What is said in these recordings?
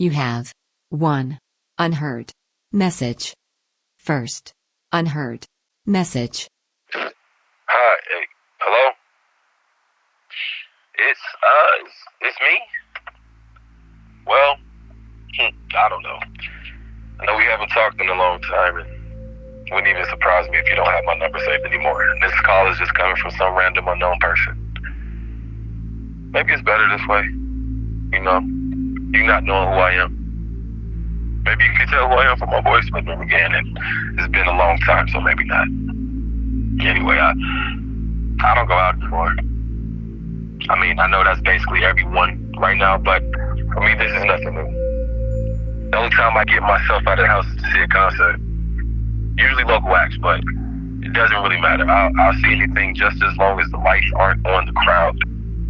You have 1 unheard message. First unheard message. Hi, hey, hello? It's me? Well, I don't know. I know we haven't talked in a long time, and it wouldn't even surprise me if you don't have my number saved anymore. And this call is just coming from some random unknown person. Maybe it's better this way. You know, you not knowing who I am. Maybe you can tell who I am from my voice, but then again, and it's been a long time, so maybe not. Anyway, I don't go out anymore. I mean, I know that's basically everyone right now, but for me, this is nothing new. The only time I get myself out of the house is to see a concert. Usually local acts, but it doesn't really matter. I'll see anything just as long as the lights aren't on the crowd.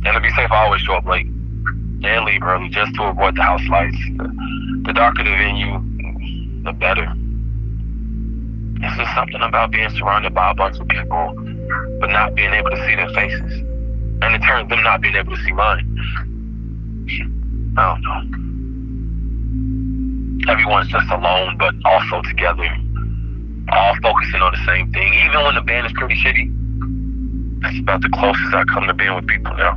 And to be safe, I always show up late and leave early just to avoid the house lights. The darker the venue, the better. It's just something about being surrounded by a bunch of people, but not being able to see their faces. And in turn, them not being able to see mine. I don't know. Everyone's just alone, but also together. All focusing on the same thing. Even when the band is pretty shitty, that's about the closest I come to being with people now.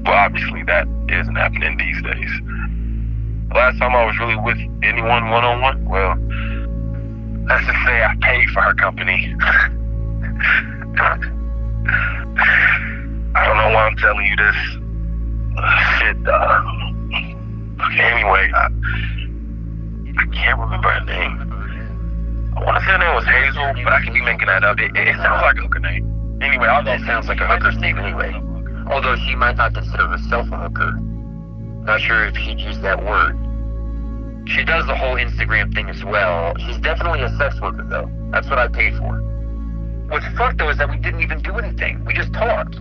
Well, obviously that isn't happening these days. The last time I was really with anyone one-on-one, well, let's just say I paid for her company. I don't know why I'm telling you this. Anyway, I can't remember her name. I want to say her name was Hazel, but I could be making that up. It sounds like a hooker name. Anyway, all that sounds like a hooker's name anyway. Although she might not consider herself a hooker. Not sure if she'd use that word. She does the whole Instagram thing as well. She's definitely a sex worker, though. That's what I paid for. What's fucked, though, is that we didn't even do anything. We just talked.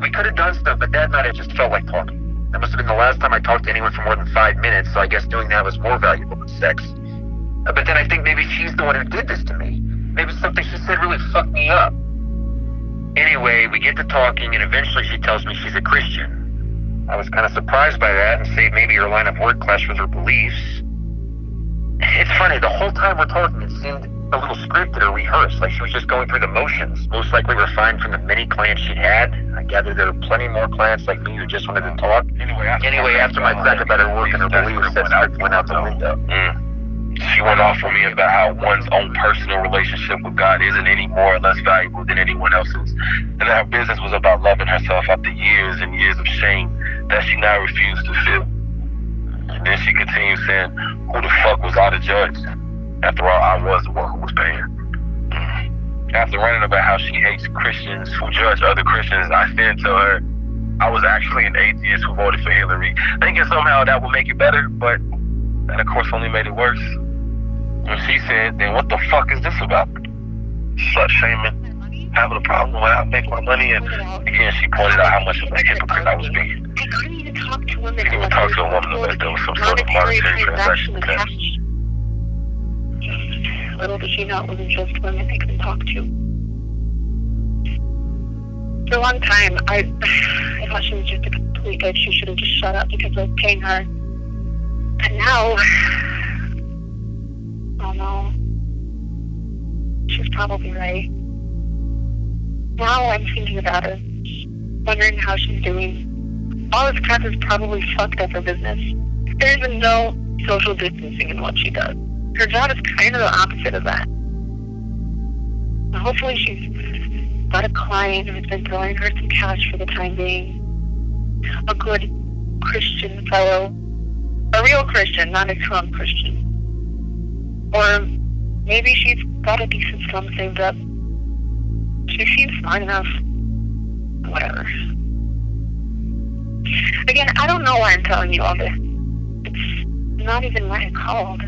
We could have done stuff, but that night it just felt like talking. That must have been the last time I talked to anyone for more than 5 minutes, so I guess doing that was more valuable than sex. But then I think maybe she's the one who did this to me. Maybe something she said really fucked me up. Anyway, we get to talking, and eventually she tells me she's a Christian. I was kind of surprised by that, and say maybe her line of work clashed with her beliefs. It's funny, the whole time we're talking, it seemed a little scripted or rehearsed, like she was just going through the motions, most likely refined from the many clients she'd had. I gather there are plenty more clients like me who just wanted to talk. Anyway, after my crack about her work and her beliefs, that script went out the window. She went off on me about how one's own personal relationship with God isn't any more or less valuable than anyone else's. And that her business was about loving herself after years and years of shame that she now refused to feel. And then she continued saying, who the fuck was I to judge? After all, I was the one who was paying. After ranting about how she hates Christians who judge other Christians, I then tell her I was actually an atheist who voted for Hillary, thinking somehow that would make it better, but that of course only made it worse. And she said, then what the fuck is this about? Slut shaming, having a problem with how I make my money, and again she pointed out how much of a hypocrite I was being. I couldn't even talk to women. She would talk to a woman unless there was some sort of monetary transaction attached. Little did she know it wasn't just women I couldn't talk to. For a long time, I thought she was just a complete bitch. She should have just shut up because I was paying her. And now, oh no, she's probably right. Now I'm thinking about her, wondering how she's doing. All this crap has probably fucked up her business. There isn't no social distancing in what she does. Her job is kind of the opposite of that. Hopefully she's got a client who's been throwing her some cash for the time being. A good Christian fellow. A real Christian, not a Trump Christian. Or maybe she's got a decent sum saved up. She seems smart enough. Whatever. Again, I don't know why I'm telling you all this. It's not even why I called.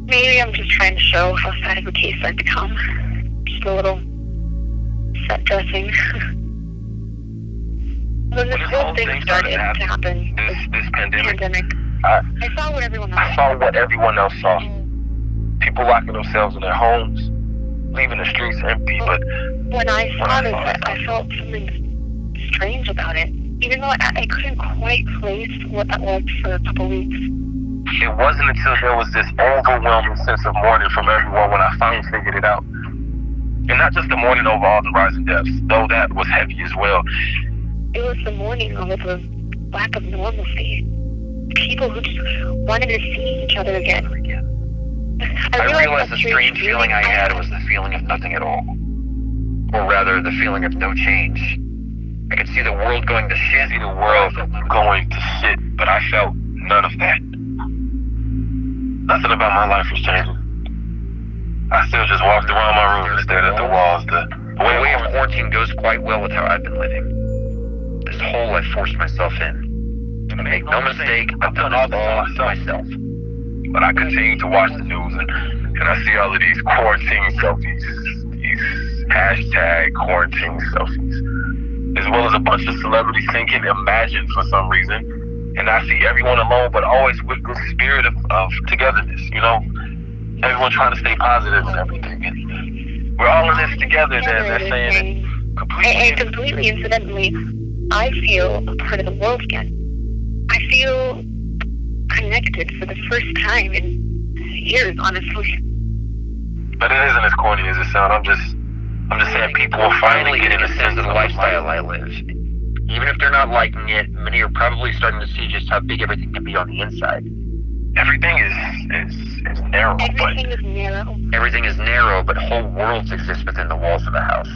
Maybe I'm just trying to show how sad of a case I've become. Just a little set dressing. When this whole thing started to happen, this pandemic, I saw what everyone else saw. People locking themselves in their homes, leaving the streets empty, but when I saw this, I felt something strange about it. Even though I couldn't quite place what that was for a couple weeks. It wasn't until there was this overwhelming sense of mourning from everyone when I finally figured it out. And not just the mourning over all the rising deaths, though that was heavy as well. It was the mourning over the lack of normalcy. People who just wanted to see each other again. I realized the strange feeling I had was the feeling of nothing at all. Or rather, the feeling of no change. I could see the world going to shit. See the world going to shit, but I felt none of that. Nothing about my life was changing. I still just walked around my room and stared at the walls. The way of quarantine goes quite well with how I've been living. This hole I forced myself in. And make no mistake, I've done all this myself. But I continue to watch the news and I see all of these quarantine selfies. These hashtag quarantine selfies. As well as a bunch of celebrities thinking Imagine for some reason. And I see everyone alone, but always with the spirit of togetherness, you know? Everyone trying to stay positive and everything. And we're all in this together. They're saying it completely. And completely incidentally, I feel a part of the world again. I feel connected for the first time in years, honestly. But it isn't as corny as it sounds. I'm just saying people will finally get in a sense of the lifestyle I live. Even if they're not liking it, many are probably starting to see just how big everything can be on the inside. Everything is narrow. Everything is narrow. Everything is narrow, but whole worlds exist within the walls of the house.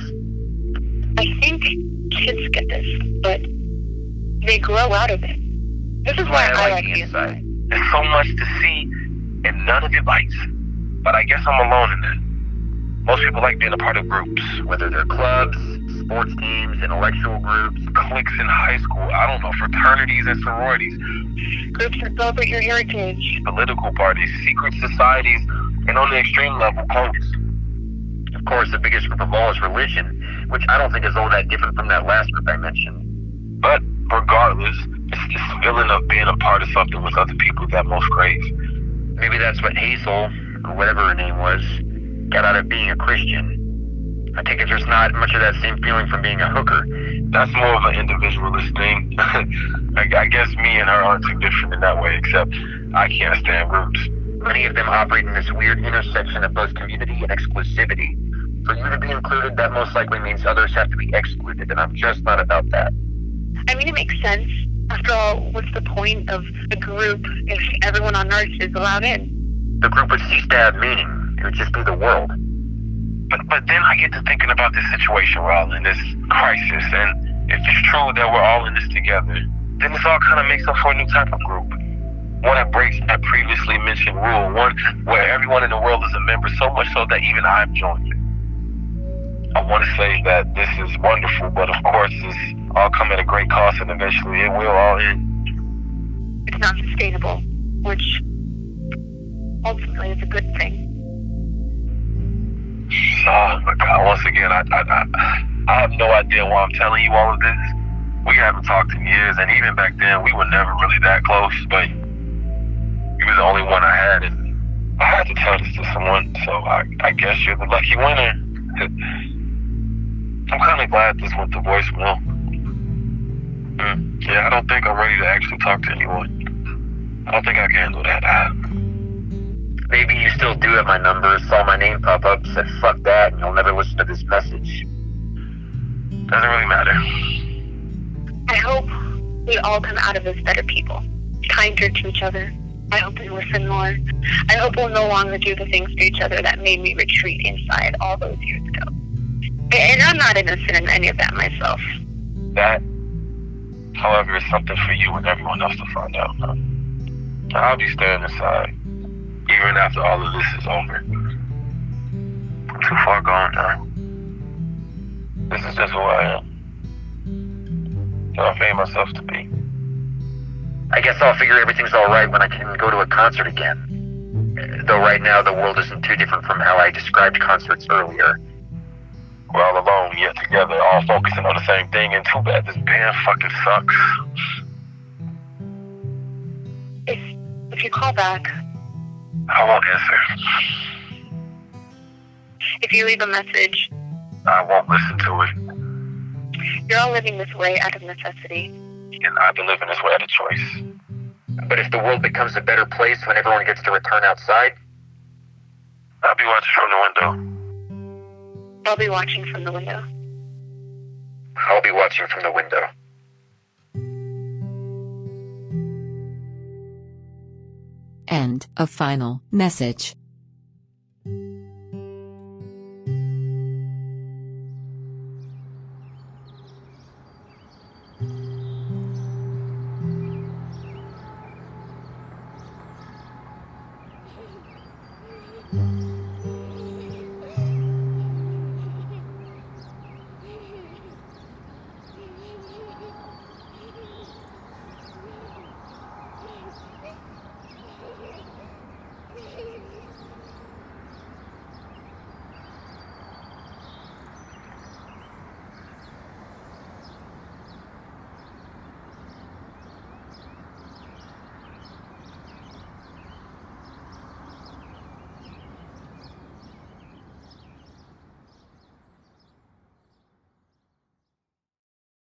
I think kids get this, but they grow out of it. This is why I like the inside. There's so much to see, and none of it bites. But I guess I'm alone in that. Most people like being a part of groups, whether they're clubs, sports teams, intellectual groups, cliques in high school, I don't know, fraternities and sororities. Groups that celebrate your heritage. Political parties, secret societies, and on the extreme level, cults. Of course, the biggest group of all is religion, which I don't think is all that different from that last group I mentioned. But regardless, it's this feeling of being a part of something with other people that most crave. Maybe that's what Hazel, or whatever her name was, got out of being a Christian. I take it there's not much of that same feeling from being a hooker. That's more of an individualist thing. I guess me and her aren't too different in that way, except I can't stand groups. Many of them operate in this weird intersection of both community and exclusivity. For you to be included, that most likely means others have to be excluded, and I'm just not about that. I mean, it makes sense. After all, what's the point of a group if everyone on Earth is allowed in? The group would cease to have meaning. It would just be the world. But then I get to thinking about this situation we're all in, this crisis, and if it's true that we're all in this together, then this all kind of makes up for a new type of group. One that breaks that previously mentioned rule, one where everyone in the world is a member, so much so that even I've joined it. I want to say that this is wonderful, but of course it's all come at a great cost, and eventually it will all end. It's not sustainable, which ultimately is a good thing. Oh my God, once again, I have no idea why I'm telling you all of this. We haven't talked in years, and even back then, we were never really that close, but you were the only one I had, and I had to tell this to someone, so I guess you're the lucky winner. I'm kind of glad this went to voicemail. Yeah, I don't think I'm ready to actually talk to anyone. I don't think I can handle that. Maybe you still do have my number, saw my name pop up, said fuck that, and you'll never listen to this message. Doesn't really matter. I hope we all come out of this better people, kinder to each other. I hope we listen more. I hope we'll no longer do the things to each other that made me retreat inside all those years ago. And I'm not innocent in any of that myself. That, however, is something for you and everyone else to find out. I'll be staying inside, even after all of this is over. I'm too far gone now. This is just who I am. So I've made myself to be. I guess I'll figure everything's alright when I can go to a concert again. Though right now the world isn't too different from how I described concerts earlier. We're all alone, yet together, all focusing on the same thing, and too bad this band fucking sucks. If you call back, I won't answer. if you leave a message, I won't listen to it. you're all living this way out of necessity. and I've been living this way out of choice. But if the world becomes a better place when everyone gets to return outside? I'll be watching from the window. I'll be watching from the window. I'll be watching from the window. End of final message.